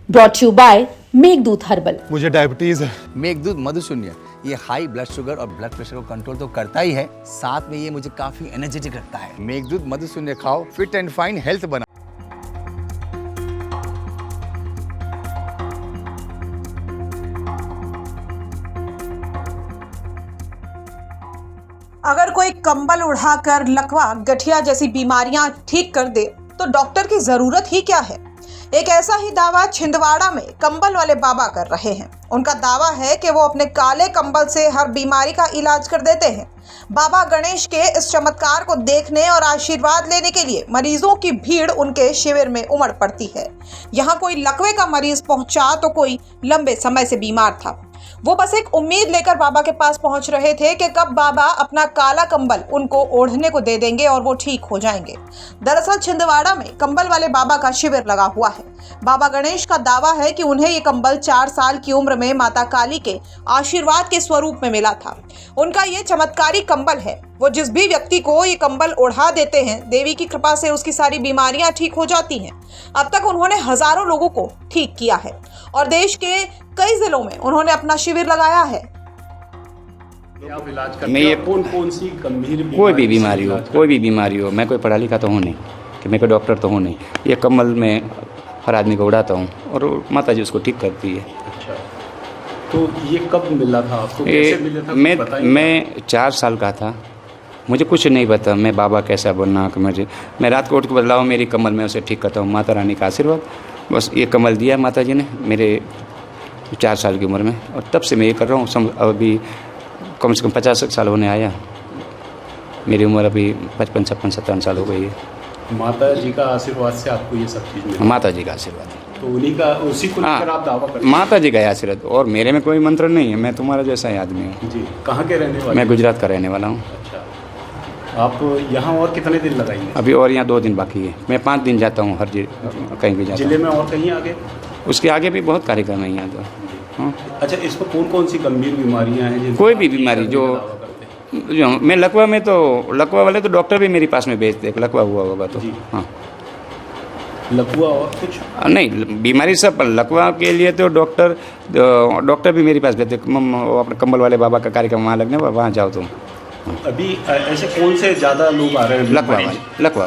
Brought you by Meghdoot herbal. मुझे diabetes है। मेघदूत मधुशून्य ये हाई ब्लड शुगर और ब्लड प्रेशर को कंट्रोल तो करता ही है, साथ में ये मुझे काफी एनर्जेटिक रखता है। मेघदूत मधुशून्य खाओ, फिट एंड फाइन हेल्थ बना। अगर कोई कंबल उड़ाकर लकवा, गठिया जैसी बीमारियां ठीक कर दे तो डॉक्टर की जरूरत ही क्या है। एक ऐसा ही दावा छिंदवाड़ा में कंबल वाले बाबा कर रहे हैं। उनका दावा है कि वो अपने काले कंबल से हर बीमारी का इलाज कर देते हैं। बाबा गणेश के इस चमत्कार को देखने और आशीर्वाद लेने के लिए मरीजों की भीड़ उनके शिविर में उमड़ पड़ती है। यहाँ कोई लकवे का मरीज पहुंचा तो कोई लंबे समय से बीमार था। वो बस एक उम्मीद लेकर बाबा के पास पहुंच रहे थे कि कब बाबा अपना काला कंबल उनको ओढ़ने को दे देंगे और वो ठीक हो जाएंगे। दरअसल छिंदवाड़ा में कंबल वाले बाबा का शिविर लगा हुआ है। बाबा गणेश का दावा है कि उन्हें ये कंबल 4 साल की उम्र में माता काली के आशीर्वाद के स्वरूप में मिला था। उनका ये चमत्कारी कंबल है। वो जिस भी व्यक्ति को ये कंबल ओढ़ा देते हैं, देवी की कृपा से उसकी सारी बीमारियां ठीक हो जाती हैं। अब तक उन्होंने हजारों लोगों को ठीक किया है और देश के कई जिलों में उन्होंने अपना शिविर लगाया है। आप इलाज करते हैं? कौन सी गंभीर कोई भी बीमारी हो, मैं कोई पढ़ा लिखा तो हूँ नहीं कि मैं कोई डॉक्टर तो हूँ नहीं। ये कंबल में हर आदमी को उड़ाता हूँ और माता जी उसको ठीक करती है। अच्छा, तो ये कब मिला था आपको? कैसे मिला था? मैं 4 साल का था, मुझे कुछ नहीं पता मैं बाबा कैसा बनना। मैं रात को उठ के बदलाव मेरी कमल में उसे ठीक करता हूँ। माता रानी का आशीर्वाद, बस ये कमल दिया माता जी ने मेरे 4 साल की उम्र में, और तब से मैं ये कर रहा हूँ। अभी कम से कम 50 साल होने आया। मेरी उम्र अभी 55, 56, 57 साल हो गई है। माता जी का आशीर्वाद से आपको ये सब चीज़ मिली? माता जी का आशीर्वाद, तो उसी को लेकर आप दावा करते हैं? माता जी का आशीर्वाद, और मेरे में कोई मंत्र नहीं है। मैं तुम्हारा जैसा ही आदमी हूँ। जी, कहाँ के रहने वाले? मैं गुजरात का रहने वाला हूँ। अच्छा, आप यहाँ और कितने दिन लगाएंगे? अभी और यहाँ 2 दिन बाकी है। मैं 5 दिन जाता हूँ हर कहीं भी जाता हूँ। जिले में और कहीं आगे? उसके आगे भी बहुत कार्यक्रम है यहाँ तो। हाँ। अच्छा, इसमें कौन सी गंभीर बीमारियाँ हैं? कोई भी बीमारी जो मैं लकवा में, तो लकवा वाले तो डॉक्टर भी मेरे पास में भेजते, लकवा हुआ होगा तो। हाँ, लकवा और कुछ नहीं, बीमारी सब लकवा के लिए तो डॉक्टर भी मेरे पास भेजते। अपने कंबल वाले बाबा का कार्यक्रम वहाँ लगने, वहाँ जाओ तुम। अभी ऐसे कौन से ज़्यादा लोग आ रहे हैं? लकवा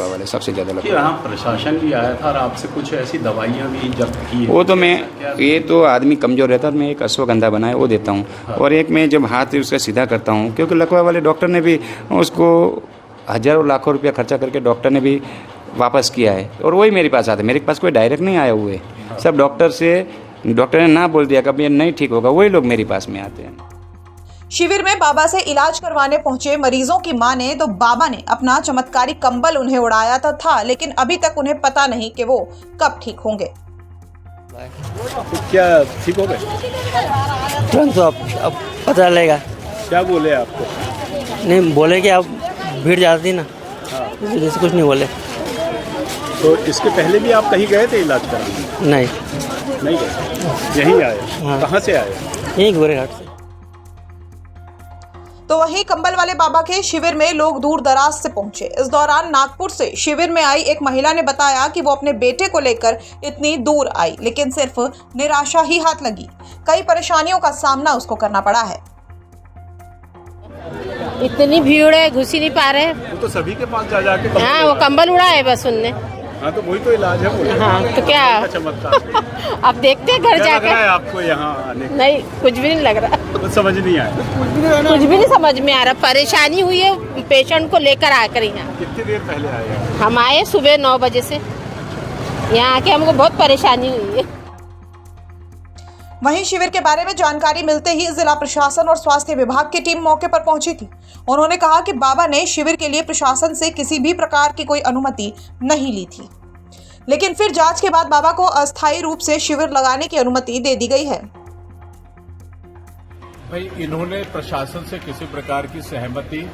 वाले सबसे ज़्यादा। यहाँ प्रशासन भी आया था और आपसे कुछ ऐसी दवाइयाँ भी जब्त की? वो तो ये तो आदमी कमज़ोर रहता है, मैं एक अश्वगंधा बनाया वो देता हूँ। हाँ। और एक मैं जब हाथ उसका सीधा करता हूँ, क्योंकि लकवा वाले डॉक्टर ने भी उसको हज़ारों लाखों रुपया खर्चा करके डॉक्टर ने भी वापस किया है, और वही मेरे पास आता है। मेरे पास कोई डायरेक्ट नहीं आया हुए। हाँ। सब डॉक्टर ने ना बोल दिया कभी ये नहीं ठीक होगा, वही लोग मेरे पास में आते हैं। शिविर में बाबा से इलाज करवाने पहुंचे मरीजों की माने तो बाबा ने अपना चमत्कारी कंबल उन्हें उड़ाया था, लेकिन अभी तक उन्हें पता नहीं कि वो कब ठीक होंगे। तो क्या ठीक हो गए? तुरंत अब पता लगेगा। क्या बोले आपको? नहीं बोले कि अब भीड़ जाती ना। हाँ। जैसे कुछ नहीं बोले। तो इसके पहले भी आप कहीं गए थे इलाज कराने? नहीं गए, यहीं आए? हाँ। कहाँ से आए? यहीं गोरेघाट से। तो वहीं कंबल वाले बाबा के शिविर में लोग दूर दराज से पहुंचे। इस दौरान नागपुर से शिविर में आई एक महिला ने बताया कि वो अपने बेटे को लेकर इतनी दूर आई, लेकिन सिर्फ निराशा ही हाथ लगी। कई परेशानियों का सामना उसको करना पड़ा है। इतनी भीड़ है, घुस ही नहीं पा रहे। वो तो सभी के पास जा जाके हाँ, वो कंबल उड़ा है बस उनने। हाँ, तो वही तो इलाज है। हाँ, तो क्या चमत्कार। अब देखते हैं घर जाकर। आपको यहाँ आने? नहीं, कुछ भी नहीं लग रहा। कुछ समझ नहीं आया? कुछ भी नहीं समझ में आ रहा। परेशानी हुई है पेशेंट को लेकर आकर यहाँ। कितनी देर पहले आए? हम आए सुबह 9 बजे से। यहाँ आके हमको बहुत परेशानी हुई है। वहीं शिविर के बारे में जानकारी मिलते ही जिला प्रशासन और स्वास्थ्य विभाग की टीम मौके पर पहुंची थी। उन्होंने कहा कि बाबा ने शिविर के लिए प्रशासन से किसी भी प्रकार की कोई अनुमति नहीं ली थी, लेकिन फिर जांच के बाद बाबा को अस्थायी रूप से शिविर लगाने की अनुमति दे दी गई है। भाई, इन्होंने प्रशासन से किसी प्रकार की सहमति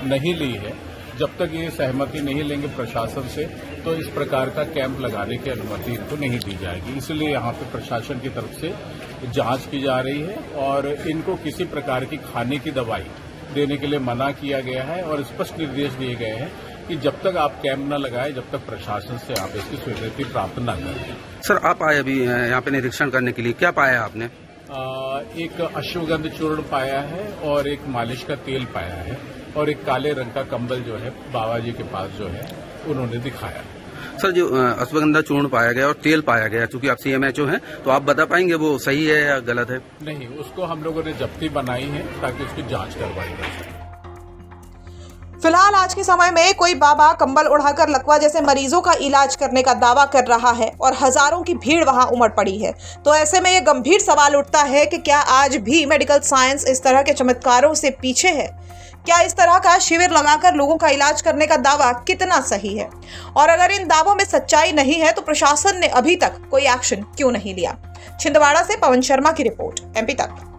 नहीं ली है। जब तक ये सहमति नहीं लेंगे प्रशासन से, तो इस प्रकार का कैंप लगाने की अनुमति इनको नहीं दी जाएगी। इसलिए यहाँ पे प्रशासन की तरफ से जांच की जा रही है और इनको किसी प्रकार की खाने की दवाई देने के लिए मना किया गया है और स्पष्ट निर्देश दिए गए हैं कि जब तक आप कैंप न लगाए, जब तक प्रशासन से आप इसकी स्वीकृति प्राप्त न करें। सर आप आए अभी यहाँ पे निरीक्षण करने के लिए, क्या पाया आपने? एक अश्वगंध चूर्ण पाया है और एक मालिश का तेल पाया है और एक काले रंग का कंबल जो है बाबा जी के पास जो है उन्होंने दिखाया। सर जो अश्वगंधा चूर्ण पाया गया और तेल पाया गया, चूंकि आप CMHO हैं तो आप बता पाएंगे वो सही है या गलत है? नहीं, उसको हम लोगों ने जब्ती बनाई है ताकि उसकी जांच करवाई जाए। फिलहाल आज के समय में कोई बाबा कंबल उड़ाकर लकवा जैसे मरीजों का इलाज करने का दावा कर रहा है और हजारों की भीड़ वहां उमड़ पड़ी है। तो ऐसे में ये गंभीर सवाल उठता है कि क्या आज भी मेडिकल साइंस इस तरह के चमत्कारों से पीछे है? क्या इस तरह का शिविर लगाकर लोगों का इलाज करने का दावा कितना सही है? और अगर इन दावों में सच्चाई नहीं है तो प्रशासन ने अभी तक कोई एक्शन क्यों नहीं लिया? छिंदवाड़ा से पवन शर्मा की रिपोर्ट, MP तक।